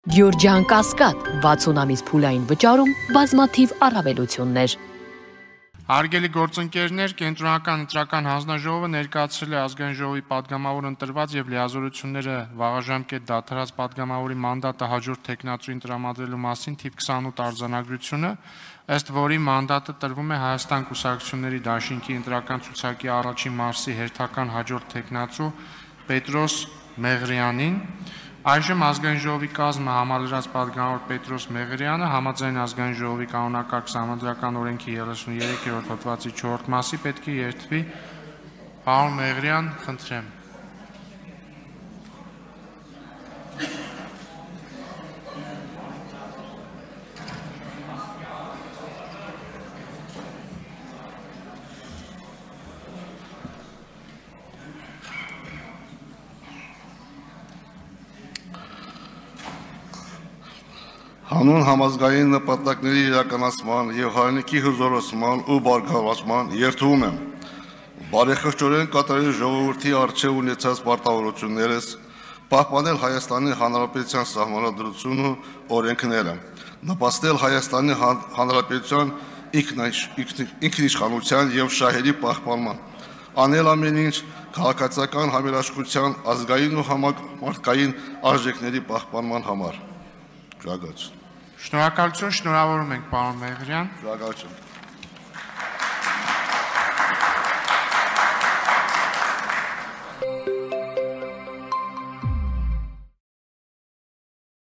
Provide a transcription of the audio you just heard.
Գյորջյան Կասկադ 60 ամիս փուլային վճարում բազմաթիվ առավելություններ։ Հարգելի գործընկերներ, Կենտրոնական ընտրական հանձնաժողովը ներկայացրել է ազգային ժողովի падգամավոր ընտրված եւ լիազորությունները վաղաժամկետ դադարած падգամավորի մանդատը հաջորդ թեկնածուին տրամադրելու մասին թիվ 28 արձանագրությունը, ըստ որի մանդատը տրվում է Հայաստան կուսակցությունների դաշինքի ընտրական ցուցակի առաջին մարզի հերթական հաջորդ թեկնածու Պետրոս Մեղրյանին։ Այժմ ազգային ժողովի կազմը համալրած падգամավոր Պետրոս Մեղրյանը համաձայն ազգային ժողովի կանոնակարգ սահմանադրական օրենքի 33-րդ հոդվածի 4-րդ մասի պետք է երթվի։ Պարոն Մեղրյան, խնդրեմ։ Հանուն համազգային նպատակների իրականացման եւ հայրենիքի հզորացման ու բարգավաճման երթվում եմ բարեխղճորեն կատարել ժողովրդի առջև ունեցած պարտավորություններս, պահպանել Հայաստանի Հանրապետության սահմանադրությունը, օրենքները, նպաստել Հայաստանի Հանրապետության ինքնիշխանության եւ շահերի պահպանման, անել ամեն ինչ քաղաքացիական համերաշխության, ազգային ու համակարգային արժեքների պահպանման համար։ Շնորհակալություն։ Շնորհակալություն, շնորհավորում ենք, պարոն Մեղրյան։ Շնորհակալություն։